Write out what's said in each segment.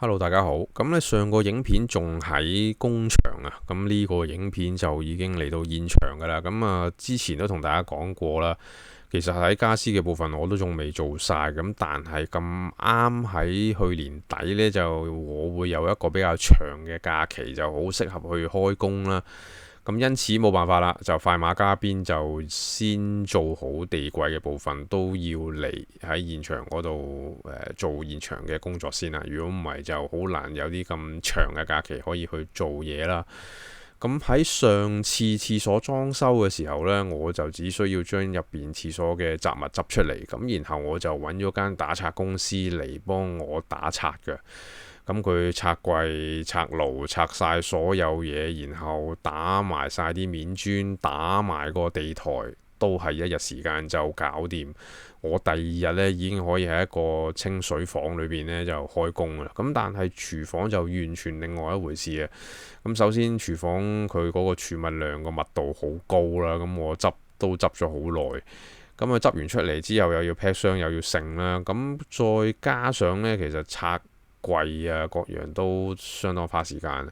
Hello，大家好。咁咧上個影片仲喺工場啊，咁呢個影片就已經嚟到現場噶啦。咁之前都同大家講過啦，其實喺家私嘅部分我都仲未做晒，咁但係咁啱喺去年底呢，就我會有一個比較長嘅假期，就好適合去開工啦。咁因此冇辦法啦，就快馬加鞭，就先做好地櫃嘅部分，都要嚟喺現場嗰度做現場嘅工作先啦。如果唔係，就好難有啲咁長嘅假期可以去做嘢啦。咁喺上次廁所裝修嘅時候呢，我就只需要將入邊廁所嘅雜物執出嚟，咁然後我就揾咗間打拆公司嚟幫我打拆嘅。咁佢拆櫃、拆爐、拆晒所有嘢，然後打埋晒啲面磚，打埋個地台，都係一日時間就搞掂。我第二日呢已經可以喺一個清水房裏邊呢就開工啦。咁但係廚房就完全另外一回事啊。咁首先廚房佢嗰個儲物量個密度好高啦，咁我都執咗好耐。咁執完出嚟之後又要劈箱又要剩啦，咁再加上呢，其實拆櫃啊，各樣都相當花時間，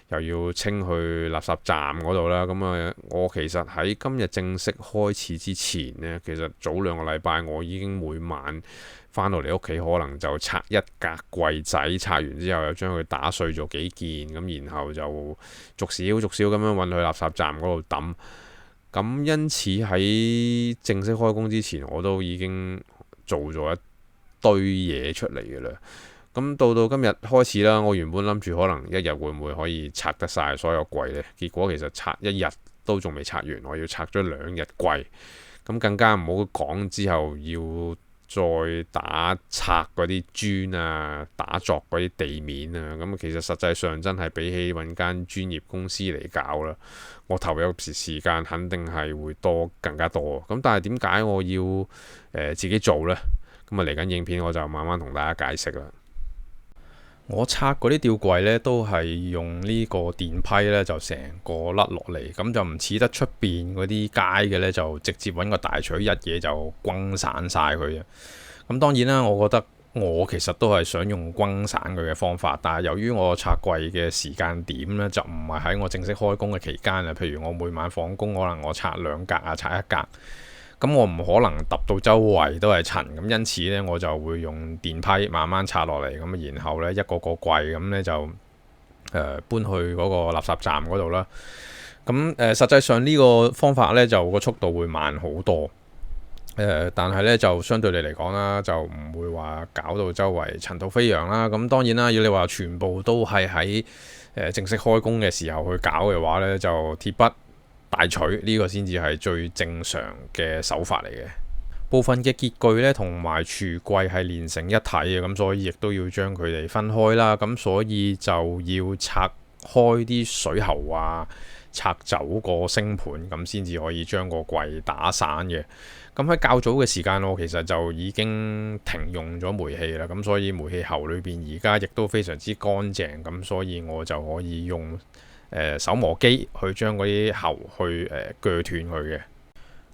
又要清去垃圾站嗰度啦。我其實喺今日正式開始之前呢，其實早2個禮拜我已經每晚翻到嚟屋企，可能就拆一格櫃仔，拆完之後又將佢打碎咗幾件，咁然後就逐少逐少咁樣運去垃圾站嗰度抌。咁因此喺正式開工之前，我都已經做咗一堆嘢出嚟嘅啦。咁到今日開始啦，我原本諗住可能一日會唔會可以拆得晒所有櫃呢？結果其實拆一日都仲未拆完，我要拆咗2日櫃。咁更加唔好講之後要再打拆嗰啲磚啊，打鑿嗰啲地面啊。咁其實實際上真係比起揾間專業公司嚟搞啦，我投入時間肯定係會更加多。咁但係點解我要自己做呢？咁嚟緊影片我就慢慢同大家解釋啦。我拆嗰啲吊櫃呢，都係用呢個電批呢，就成個甩落嚟，咁就唔似得出邊嗰啲街嘅呢，就直接揾個大錘一嘢就轟散晒佢啊。咁當然啦，我覺得我其實都係想用轟散佢嘅方法，但係由於我拆櫃嘅時間點呢，就唔係喺我正式開工嘅期間啊。譬如我每晚放工，可能我拆2格啊，拆1格。咁我唔可能揼到周圍都係塵，咁因此呢，我就會用電批慢慢拆落嚟，咁然後呢，一個個櫃咁呢，就搬去嗰個垃圾站嗰度啦。咁實際上呢個方法呢，就個速度會慢好多，但係呢，就相對你嚟講啦，就唔會話搞到周圍塵土飛揚啦。咁當然啦，要你話全部都係喺正式開工嘅時候去搞嘅話呢，就鐵筆大錘呢個先至係最正常嘅手法嚟嘅。部分嘅潔具呢，同埋櫥櫃係連成一體嘅，咁所以亦都要將佢哋分開啦。咁所以就要拆開啲水喉啊，拆走個星盤，咁先至可以將個櫃打散嘅。咁喺較早嘅時間，我其實就已經停用咗煤氣啦。咁所以煤氣喉裏邊而家亦都非常之乾淨，咁所以我就可以用手磨機去將嗰啲喉去鋸斷佢嘅。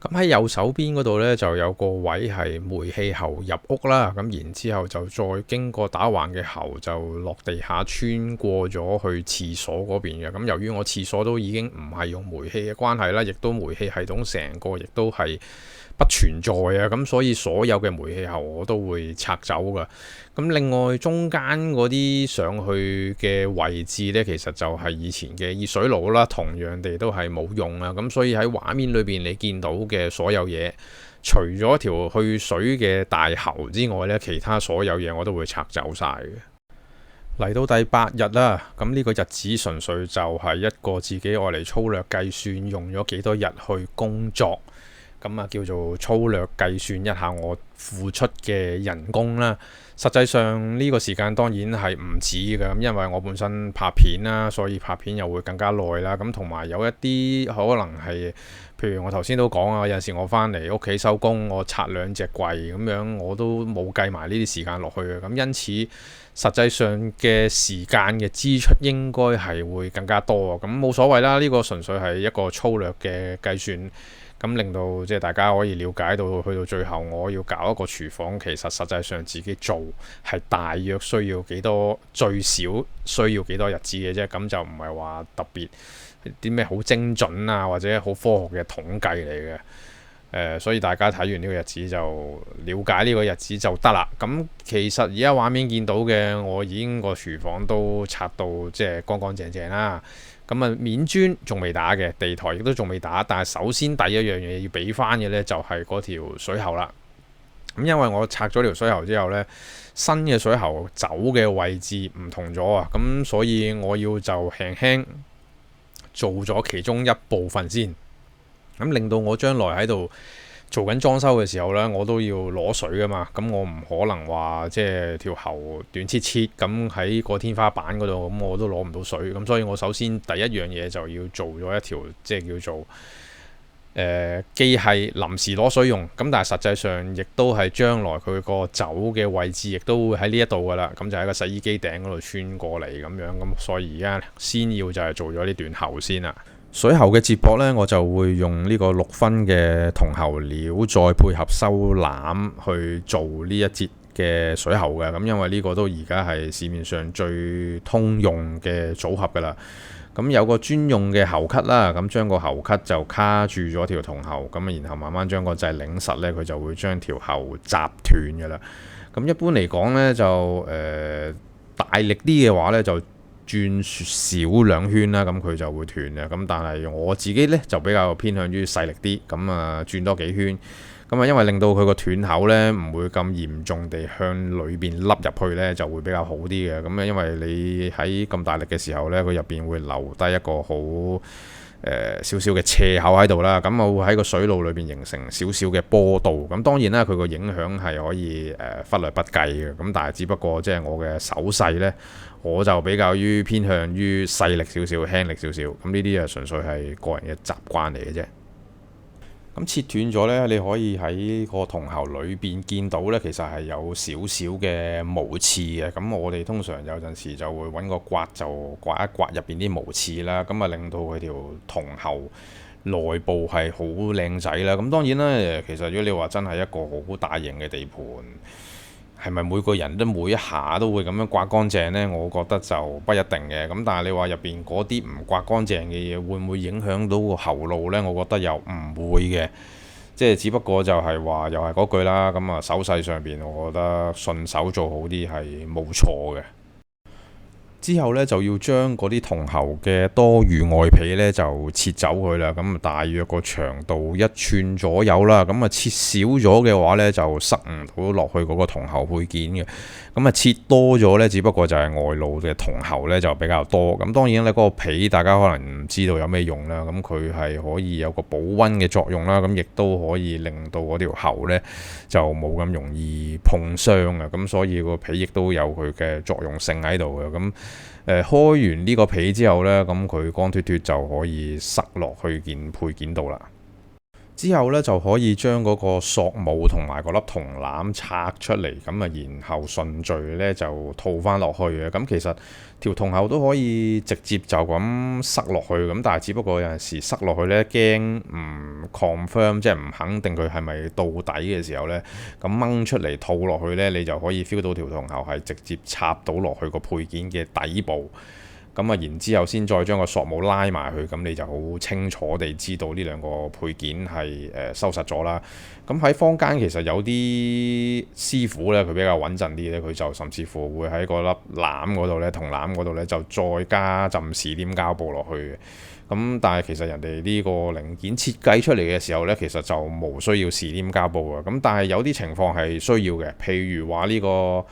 咁喺右手邊嗰度呢，就有個位係煤氣喉入屋啦。咁然之後就再經過打橫嘅喉就落地下穿過咗去廁所嗰邊嘅。咁由於我廁所都已經唔係用煤氣嘅關係啦，亦都煤氣系統成個亦都係不存在啊，咁所以所有嘅煤氣喉我都會拆走噶。咁另外中間嗰啲上去嘅位置呢，其實就係以前嘅熱水爐啦，同樣地都係冇用啊。咁所以喺畫面裏邊你見到嘅所有嘢，除咗條去水嘅大喉之外呢，其他所有嘢我都會拆走晒嘅。嚟到第8日啦，咁呢個日子純粹就係一個自己愛嚟粗略計算用咗幾多日去工作。咁叫做粗略計算一下我付出嘅人工啦。實際上呢個時間當然係唔止嘅，咁因為我本身拍片啦，所以拍片又會更加耐啦。咁同埋有一啲可能係，譬如我頭先都講啊，有陣時我翻嚟屋企收工，我拆2隻櫃咁樣，我都冇計埋呢啲時間落去嘅。咁因此實際上嘅時間嘅支出應該係會更加多。咁冇所謂啦，呢個純粹係一個粗略嘅計算。咁令到即係大家可以了解到，去到最後我要搞一個廚房，其實實際上自己做係大約需要幾多，最少需要幾多日子嘅啫。咁就唔係話特別啲咩好精準啊，或者好科學嘅統計嚟嘅。所以大家睇完呢個日子就了解呢個日子就得啦。咁其實而家畫面見到嘅，我已經個廚房都拆到即係乾乾淨淨啦。咁啊，面磚仲未打嘅，地台亦都仲未打。但係首先第一樣嘢要俾翻嘅呢，就係嗰條水喉啦。咁因為我拆咗條水喉之後呢，新嘅水喉走嘅位置唔同咗啊，咁所以我要就輕輕做咗其中一部分先，咁令到我將來喺度做緊裝修嘅時候呢，我都要攞水噶嘛。咁我唔可能話即係條喉短切切咁喺個天花板嗰度，咁我都攞唔到水。咁所以我首先第一樣嘢就要做咗一條即係叫做既係臨時攞水用，咁但係實際上亦都係將來佢個走嘅位置，亦都會喺呢一度噶啦。咁就喺個洗衣機頂嗰度穿過嚟咁樣。咁所以而家先要就係做咗呢段喉先啦。水喉嘅接駁呢，我就會用呢個6分嘅銅喉料，再配合收攬去做呢一節嘅水喉嘅。咁因為呢個都而家係市面上最通用嘅組合噶啦。咁有個專用嘅喉咳啦，咁將個喉咳就卡住咗條銅喉，咁然後慢慢將個掣擰實呢，佢就會將條喉斬斷噶啦。咁一般嚟講呢，就大力啲嘅話呢，就轉少2圈啦，咁佢就會斷嘅。咁但係我自己呢，就比較偏向於細力啲，咁啊轉多幾圈，咁啊因為令到佢個斷口呢唔會咁嚴重地向裏邊凹入去呢，就會比較好啲嘅。咁啊因為你喺咁大力嘅時候呢，佢入邊會留低一個好少少嘅斜口喺度啦，咁我會喺個水路裏邊形成少少嘅波度。咁當然啦，佢個影響係可以忽略不計嘅。咁但係只不過即係我嘅手勢呢，我就比較偏向於細力少少、輕力少少。咁呢啲啊純粹係個人嘅習慣嚟嘅啫。咁切斷咗呢，你可以喺個銅喉裏邊見到呢，其實係有少少嘅毛刺嘅。咁我哋通常有陣時就會揾個刮就刮一刮入邊啲毛刺啦，咁啊令到佢條銅喉內部係好靚仔啦。咁當然啦，其實如果你話真係一個好大型嘅地盤，係咪每個人都每一下都會咁樣刮乾淨呢？我覺得就不一定嘅。咁但係你話入邊嗰啲唔刮乾淨嘅嘢，會唔會影響到個喉路呢？我覺得又唔會嘅，即係只不過就係話又係嗰句啦。咁啊手勢上邊，我覺得順手做好啲係冇錯嘅。之後呢，就要將嗰啲銅喉嘅多餘外皮呢就切走佢啦。咁大約個長度1寸左右啦。咁啊切少咗嘅話呢，就塞唔到落去嗰個銅喉配件嘅。咁啊切多咗呢，只不過就係外露嘅銅喉呢就比較多。咁當然呢，嗰個皮大家可能唔知道有咩用啦。咁佢係可以有個保溫嘅作用啦。咁亦都可以令到嗰條喉呢就冇咁容易碰傷啊。咁所以個皮亦都有佢嘅作用性喺度嘅。咁開完呢個皮之後呢，咁佢光脫脫就可以塞落去件配件度啦。之後呢，就可以將嗰個索帽同埋嗰粒銅籃拆出嚟，咁啊然後順序呢就套翻落去嘅。咁其實條銅喉都可以直接就咁塞落去，咁但係只不過有陣時塞落去呢，驚唔 confirm， 即係唔肯定佢係咪到底嘅時候呢，咁掹出嚟套落去呢，你就可以 feel 到條銅喉係直接插到落去個配件嘅底部。咁啊，然之後先再將個索帽拉埋去，咁你就好清楚地知道呢兩個配件係收實咗啦。咁喺坊間其實有啲師傅呢，佢比較穩陣啲呢，佢就甚至乎會喺個粒籃嗰度呢，銅籃嗰度呢，就再加浸士黏膠布落去。咁但係其實人哋呢個零件設計出嚟嘅時候呢，其實就冇需要士黏膠布啊。咁但係有啲情況係需要嘅，譬如話呢個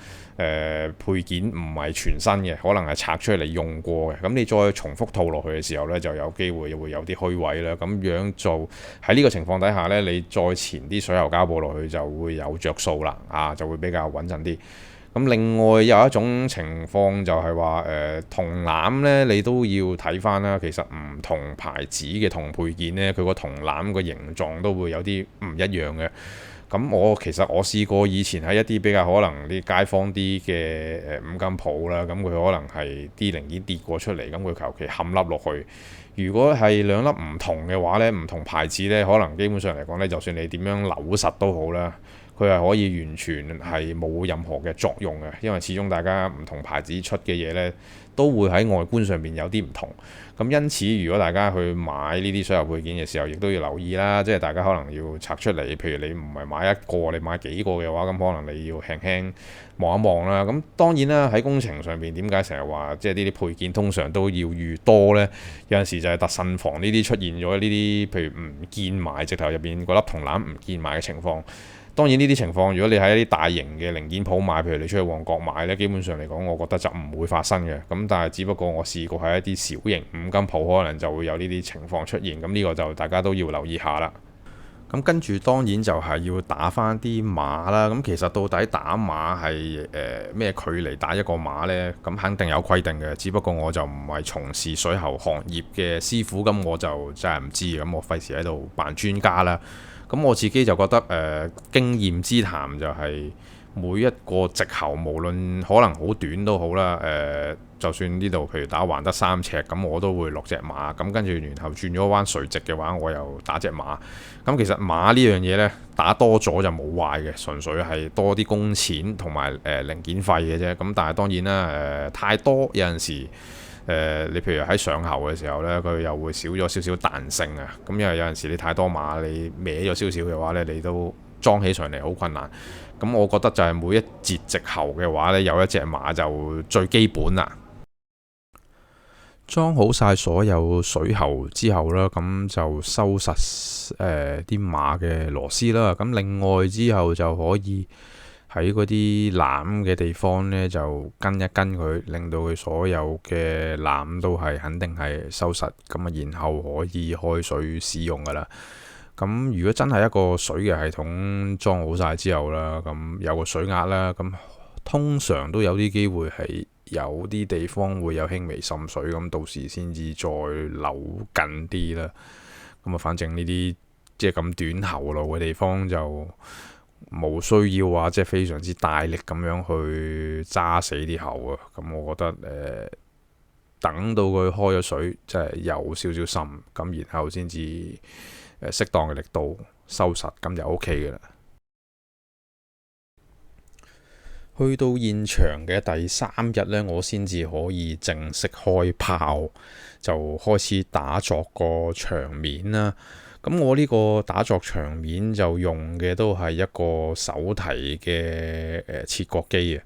配件唔係全新嘅，可能係拆出嚟用過嘅，咁你再重複套落去嘅時候呢，就有機會會有啲虛位啦。咁樣做喺呢個情況底下呢，你再纏啲水喉膠布落去就會有着數啦，就會比較穩陣啲。咁另外有一種情況就係話銅籃呢，你都要睇翻啦。其實唔同牌子嘅銅配件呢，佢個銅籃個形狀都會有啲唔一樣嘅。咁其實我試過以前喺一啲比較可能啲街坊啲嘅五金鋪啦，咁佢可能係啲零件跌過出嚟，咁佢求其冚粒落去，如果係兩粒唔同嘅話呢，唔同牌子呢，可能基本上嚟講呢，就算你點樣扭實都好啦，佢係可以完全係冇任何嘅作用嘅，因為始終大家唔同牌子出嘅嘢呢，都會喺外觀上面有啲唔同。咁因此，如果大家去買呢啲水喉配件嘅時候，亦都要留意啦。即係大家可能要拆出嚟，譬如你唔係買一個，你買幾個嘅話，咁可能你要輕輕望一望啦。咁當然啦，喺工程上面點解成日話即係呢啲配件通常都要預多呢？有陣時就係特慎防呢啲出現咗呢啲，譬如唔見埋直頭入邊嗰粒銅籃唔見埋嘅情況。當然呢啲情況，如果你喺一啲大型嘅零件鋪買，譬如你出去旺角買呢，基本上嚟講，我覺得就唔會發生嘅。咁但係只不過我試過喺一啲小型五金鋪，可能就會有呢啲情況出現。咁呢個就大家都要留意下啦。咁跟住當然就係要打返啲碼啦。咁其實到底打碼係咩距離打一個碼呢？咁肯定有規定嘅。只不過我就唔係從事水喉行業嘅師傅，咁我就真係唔知。咁我費事喺度扮專家啦。咁我自己就覺得經驗之談就係每一個直喉，無論可能好短都好啦。就算呢度譬如打橫得3尺，咁我都會落隻碼。咁跟住然後轉咗彎垂直嘅話，我又打隻碼。咁其實碼呢樣嘢呢，打多咗就冇壞嘅，純粹係多啲工錢同埋零件費嘅啫。咁但係當然啦，太多有陣時。你譬如喺上喉嘅時候呢，佢又會少咗少少彈性啊。咁因為有陣時你太多碼，你歪咗少少嘅話呢，你都裝起上嚟好困難。咁我覺得就係每一節直喉嘅話呢，有一隻碼就最基本啦。裝好晒所有水喉之後啦，咁就收實啲碼嘅螺絲啦。咁另外之後就可以喺嗰啲攬嘅地方呢，就跟一跟佢，令到佢所有嘅攬都係肯定係收實，咁啊，然後可以開水使用噶啦。咁如果真係一個水嘅系統裝好晒之後啦，咁有個水壓啦，咁通常都有啲機會係有啲地方會有輕微滲水，咁到時先至再扭緊啲啦。咁啊，反正呢啲即係咁短喉路嘅地方就冇需要話即係非常之大力咁樣去揸死啲喉啊。咁我覺得等到佢開咗水，即係有少少滲，咁然後先至適當嘅力度收實，咁就 OK 嘅啦。去到現場嘅第3日呢，我先至可以正式開炮，就開始打鑿個牆面啦。咁我呢個打鑿牆面就用嘅都係一個手提嘅切割機啊。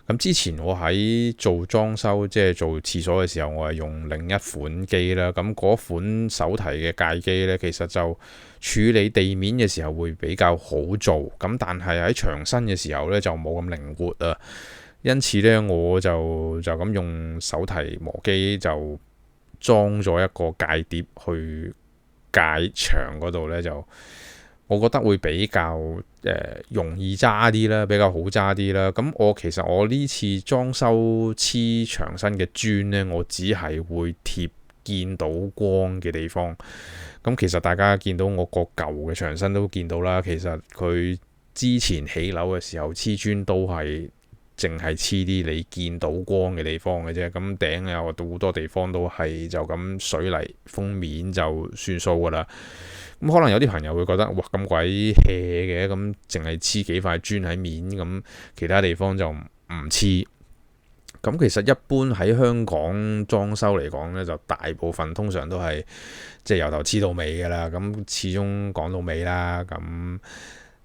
咁之前我喺做裝修，即係做廁所嘅時候，我係用另一款機啦。咁嗰款手提嘅界機呢，其實就處理地面嘅時候會比較好做。咁但係喺牆身嘅時候呢，就冇咁靈活啊。因此呢，我就咁用手提磨機就裝咗一個界碟去界牆嗰度呢，就我覺得會比較容易揸啲啦，比較好揸啲啦。咁其實我呢次裝修黐牆身嘅磚呢，我只係會貼見到光嘅地方。咁其實大家見到我個舊嘅牆身都見到啦。其實佢之前起樓嘅時候黐磚都係淨係黐啲你見到光嘅地方嘅啫。咁頂有好多地方都係就咁水泥封面就算數噶啦。咁可能有啲朋友會覺得哇，咁鬼 hea 嘅，咁淨係黐幾塊磚喺面，咁其他地方就唔黐。咁其實一般喺香港裝修嚟講呢，就大部分通常都係即係由頭黐到尾噶啦。咁始終講到尾啦，咁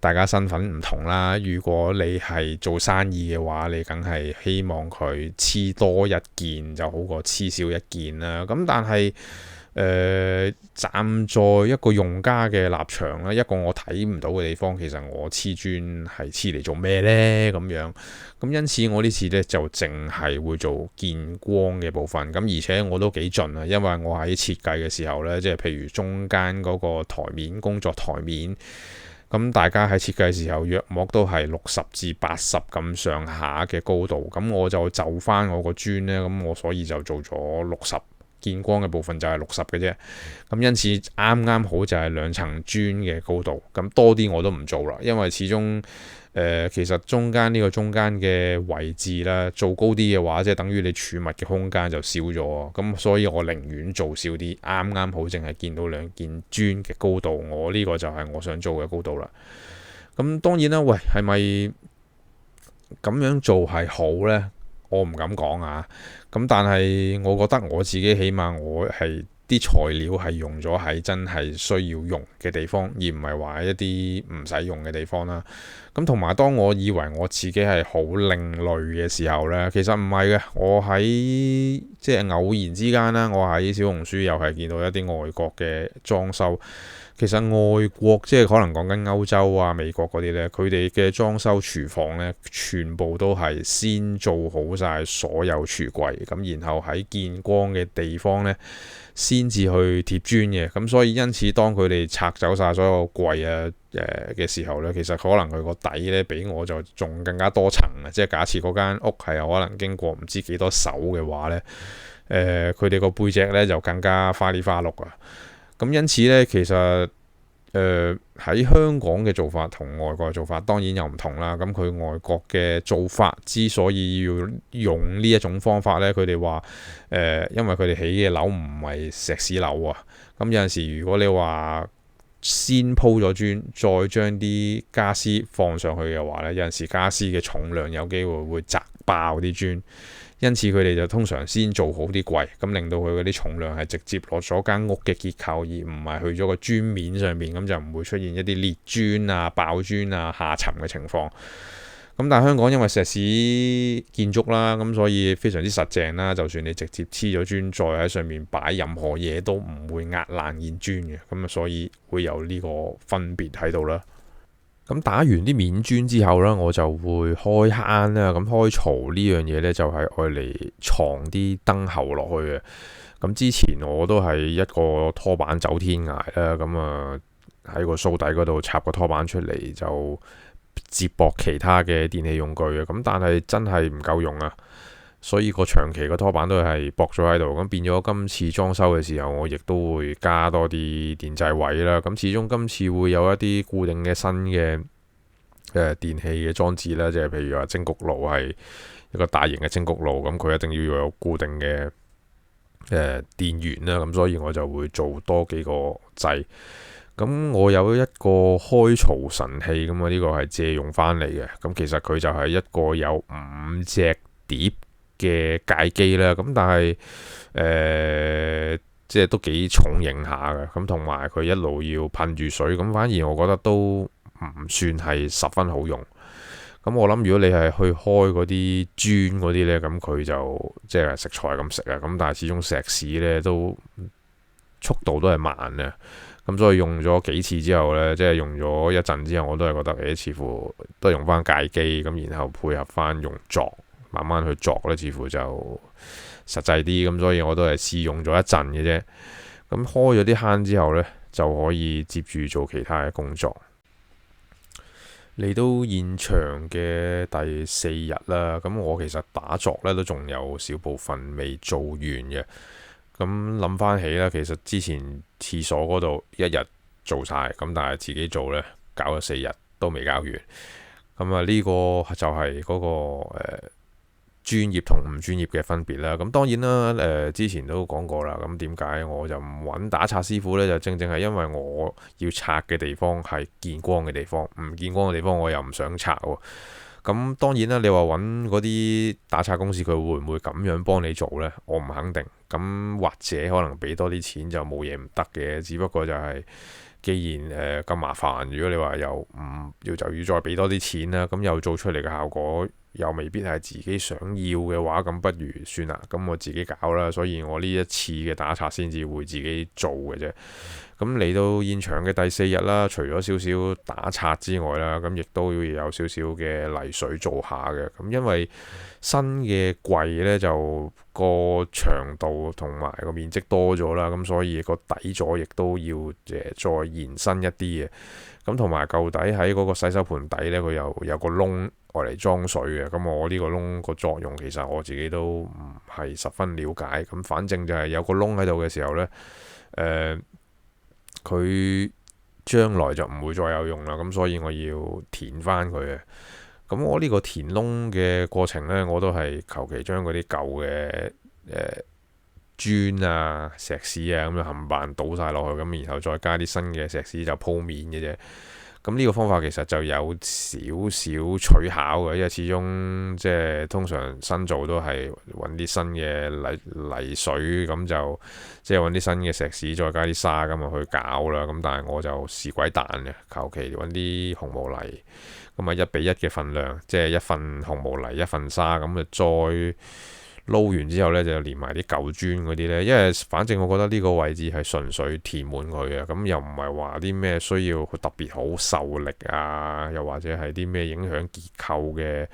大家身份唔同啦。如果你係做生意嘅話，你梗係希望佢黐多一件就好過黐少一件啦。咁但係站在一個用家嘅立場啦，一個我睇唔到嘅地方，其實我黐磚係黐嚟做咩呢？咁樣，咁因此我呢次呢，就淨係會做見光嘅部分。咁而且我都幾盡啊，因為我喺設計嘅時候呢，即係譬如中間嗰個台面，工作台面，咁大家喺設計嘅時候約莫都係60至80咁上下嘅高度，咁我就翻我個磚呢，咁我所以就做咗60。見光嘅部分就係60嘅啫，咁因此啱啱好就係2層磚嘅高度，咁多啲我都唔做啦，因為始終其實中間嘅位置啦，做高啲嘅話，即係等於你儲物嘅空間就少咗。咁所以我寧願做少啲，啱啱好淨係見到兩件磚嘅高度，我呢個就係我想做嘅高度啦。咁當然啦，喂，係咪咁樣做係好呢？我唔敢講啊。咁但係我覺得我自己起碼我係啲材料係用咗喺真係需要用嘅地方，而唔係話一啲唔使用嘅地方啦。咁同埋當我以為我自己係好另類嘅時候呢，其實唔係嘅。我喺即係偶然之間啦，我喺小紅書又係見到一啲外國嘅裝修。其實外國即係可能講緊歐洲啊、美國嗰啲呢，佢哋嘅裝修廚房呢，全部都係先做好晒所有廚櫃，咁然後喺見光嘅地方呢，先至去貼磚嘅。咁所以因此，當佢哋拆走晒所有櫃啊嘅時候呢，其實可能佢個底呢，比我就仲更加多層啊！即係假設嗰間屋係有可能經過唔知幾多手嘅話呢，佢哋個背脊呢，就更加花里花碌啊！咁因此咧，其實喺香港嘅做法同外國嘅做法當然又唔同啦。咁佢外國嘅做法之所以要用呢一種方法咧，佢哋話因為佢哋起嘅樓唔係石屎樓啊。咁有陣時如果你話先鋪咗磚，再將啲家私放上去嘅話咧，有陣時家私嘅重量有機會砸爆啲磚。因此佢哋就通常先做好啲櫃，咁令到佢嗰啲重量係直接落咗間屋嘅結構，而唔係去咗個磚面上面，咁就唔會出現一啲裂磚啊、爆磚啊、下沉嘅情況。咁但係香港因為石屎建築啦，咁所以非常之實淨啦。就算你直接黐咗磚，再喺上面擺任何嘢都唔會壓爛件磚嘅。咁啊，所以會有呢個分別喺度啦。咁打完啲面磚之後呢，我就會開坑啦。咁開槽呢樣嘢呢，就係愛嚟藏啲燈喉落去嘅。咁之前我都係一個拖板走天涯啦。咁啊喺個掃底嗰度插個拖板出嚟，就接駁其他嘅電器用具嘅。咁但係真係唔夠用啊，所以個長期個拖板都係駁咗喺度。咁變咗今次裝修嘅時候，我亦都會加多啲電掣位啦。咁始終今次會有一啲固定嘅新嘅電器嘅裝置啦，即係譬如話蒸焗爐係一個大型嘅蒸焗爐，咁佢一定要有固定嘅電源啦。咁所以我就會做多幾個掣。咁我有一個開槽神器，咁啊呢個係借用翻嚟嘅。咁其實佢就係一個有5隻碟嘅界機啦，咁但係即係都幾重型下嘅，咁同埋佢一路要噴住水，咁反而我覺得都唔算係十分好用。咁我諗如果你係去開嗰啲磚嗰啲呢，咁佢就即係食材咁食啊，咁但係始終石屎呢都速度都係慢啊，咁所以用咗幾次之後呢，即係用咗一陣之後，我都係覺得似乎都係用翻界機，咁然後配合翻用鑿。慢慢去鑿咧，似乎就實際啲，咁所以我都係試用咗一陣嘅啫。咁開咗啲坑之後呢，就可以接住做其他嘅工作。嚟到現場嘅第4日啦，咁我其實打鑿呢都仲有少部分未做完嘅。咁諗翻起啦，其實之前廁所嗰度一日做晒，咁但係自己做呢，搞咗4日都未搞完。咁啊呢個就係嗰個專業同唔專業嘅分別啦。咁當然啦，之前都講過啦。咁點解我就唔揾打拆師傅呢？就正正係因為我要拆嘅地方係見光嘅地方，唔見光嘅地方我又唔想拆喎。咁當然啦，你話揾嗰啲打拆公司，佢會唔會咁樣幫你做呢？我唔肯定。咁或者可能俾多啲錢就冇嘢唔得嘅，只不過就係既然咁麻煩，如果你話又唔要就要再俾多啲錢啦，咁又做出嚟嘅效果又未必係自己想要嘅話，咁不如算啦，咁我自己搞啦。所以我呢一次嘅打拆先至會自己做嘅啫。咁嚟到現場嘅第4日啦，除咗少少打拆之外啦，咁亦都要有少少嘅泥水做下嘅。咁因為新嘅櫃呢，就個長度同埋個面積多咗啦，咁所以個底座亦都要再延伸一啲嘅。咁同埋舊底喺嗰個洗手盆底呢，佢又有個窿愛嚟裝水嘅。咁我呢個窿個作用其實我自己都唔係十分了解。咁反正就係有個窿喺度嘅時候呢，佢將來就唔會再有用啦。咁所以我要填翻佢嘅。咁我呢個填窿嘅過程呢，我都係求其將嗰啲舊嘅磚啊、石屎啊咁樣冚唪唥倒晒落去，咁然後再加啲新嘅石屎就鋪面嘅啫。咁呢個方法其實就有少少取巧嘅，因為始終即係通常新造都係揾啲新嘅泥水，咁就即係揾啲新嘅石屎，再加啲沙咁去搞啦。咁但係我就試鬼蛋嘅，求其揾啲紅毛泥，咁啊1:1嘅份量，即係一份紅毛泥一份沙，咁啊再撈完之後呢，就連埋啲舊磚嗰啲呢。因為反正我覺得呢個位置係純粹填滿佢嘅，咁又唔係話啲咩需要特別好受力啊，又或者係啲咩影響結構嘅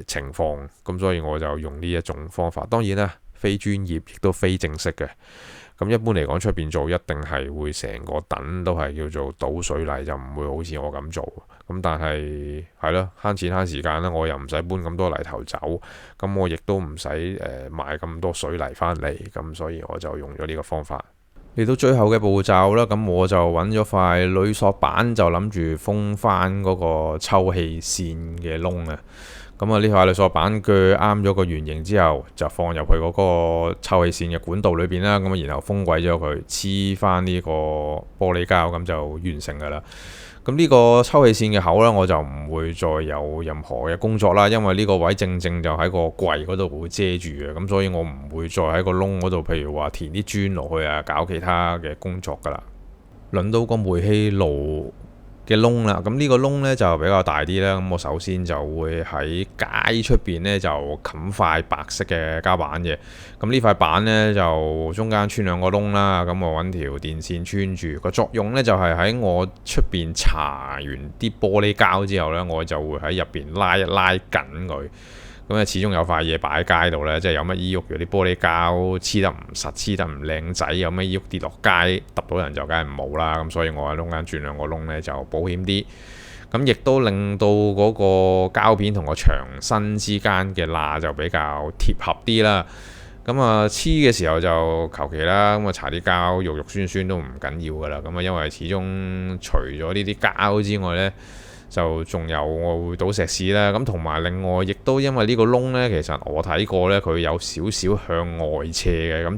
情況，咁所以我就用呢一種方法。當然啦，非專業亦都非正式嘅。咁一般嚟講，出邊做一定係會成個躉都係叫做倒水泥，就唔會好似我咁做。咁但係係咯，慳錢慳時間啦，我又唔使搬咁多泥頭走，咁我亦都唔使買咁多水泥翻嚟，咁所以我就用咗呢個方法。嚟到最後嘅步驟啦，咁我就揾咗塊鋁塑板，就諗住封翻嗰個抽氣扇嘅窿啊。咁啊，呢塊鋁塑板鋸啱咗個圓形之後，就放入去嗰個抽氣扇嘅管道裏邊啦。咁啊，然後封鬼咗佢，黐翻呢個玻璃膠，咁就完成噶啦。咁呢個抽氣扇嘅口呢，我就唔會再有任何嘅工作啦，因為呢個位正正就喺個櫃嗰度會遮住嘅，咁所以我唔會再喺個窿嗰度，譬如話填啲磚落去啊，搞其他嘅工作噶啦。輪到個煤氣爐嘅窿啦，咁呢個窿呢就比較大啲啦。咁我首先就會喺街出邊呢就冚塊白色嘅膠板嘅。咁呢塊板呢就中間穿2個窿啦，咁我揾條電線穿住。個作用呢就係喺我出邊搽完啲玻璃膠之後呢，我就會喺入邊拉一拉緊佢。咁啊，始終有塊嘢擺喺街度呢，即係有乜依喐，有啲玻璃膠黐得唔實，黐得唔靚仔，有乜依喐跌落街揼到人就梗係唔好啦。咁所以我喺中間轉2個窿呢，就保險啲。咁亦都令到嗰個膠片同個牆身之間嘅罅就比較貼合啲啦。咁啊，黐嘅時候就求其啦，咁啊搽啲膠肉肉酸酸都唔緊要噶啦。咁啊，因為始終除咗呢啲膠之外呢，就仲有我會倒石屎啦，咁同埋另外亦都因為呢個窿呢，其實我睇過呢，佢有少少向外斜嘅，咁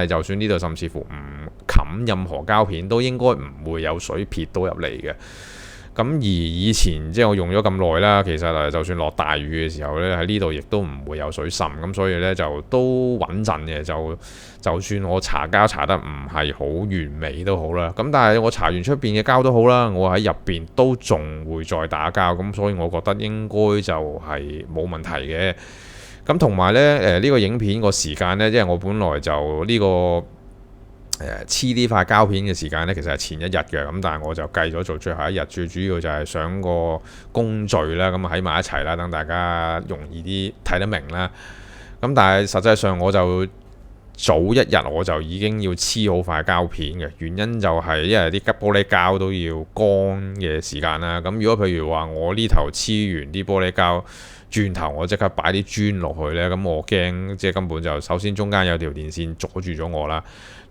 就算呢度甚至乎唔冚任何膠片，都應該唔會有水撇到入嚟嘅。咁而以前即係我用咗咁耐啦，其實就算落大雨嘅時候呢，喺呢度亦都唔會有水滲，咁所以呢，就都穩陣嘅。就算我搽膠搽得唔係好完美都好啦，咁但係我搽完出邊嘅膠都好啦，我喺入邊都仲會再打膠，咁所以我覺得應該就係冇問題嘅。咁同埋呢，呢個影片個時間呢，即係我本來就呢個黐呢塊膠片嘅時間呢，其實係前1日嘅，咁但係我就計咗做最後1日，最主要就係想個工序啦，咁喺埋一齊啦，等大家容易啲睇得明啦。咁但係實際上我就早1日我就已經要黐好塊膠片嘅，原因就係因為啲玻璃膠都要乾嘅時間啦。咁如果譬如話我呢頭黐完啲玻璃膠，轉頭我即刻擺啲磚落去呢，咁我驚即係根本就首先中間有條電線阻住咗我啦。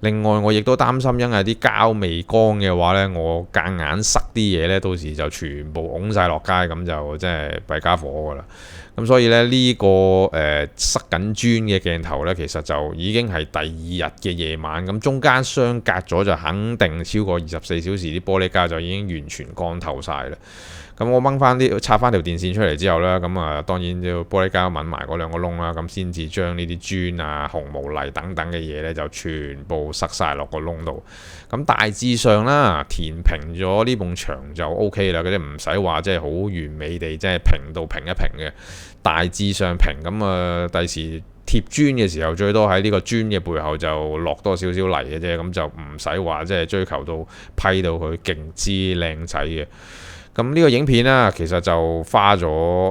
另外我亦都擔心，因為啲膠未乾嘅話呢，我夾硬塞啲嘢呢，到時就全部拱晒落街，咁就真係弊家伙噶啦。咁所以呢，呢個塞緊磚嘅鏡頭呢，其實就已經係第2日嘅夜晚，咁中間相隔咗就肯定超過24小時，啲玻璃膠就已經完全乾透晒啦。咁我拆翻條電線出嚟之後呢，咁啊當然要玻璃膠抿埋嗰2個窿啦，咁先至將呢啲磚啊、紅毛泥等等嘅嘢呢，就全部塞晒落個窿度。咁大致上啦，填平咗呢埲牆就 OK 啦，嗰啲唔使話即係好完美地即係平到平一平嘅，大致上平。咁啊第時貼磚嘅時候，最多喺呢個磚嘅背後就落多少少泥嘅啫，咁就唔使話即係追求到批到佢勁之靚仔嘅。咁呢個影片啦，其實就花咗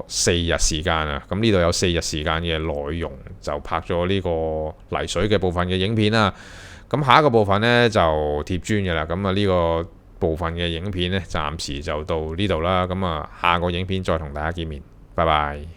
4日時間啊！咁呢度有4日時間嘅內容，就拍咗呢個泥水嘅部分嘅影片啦。咁下一個部分呢，就貼磚嘅啦。咁啊呢個部分嘅影片呢，暫時就到呢度啦。咁啊下個影片再同大家見面，拜拜。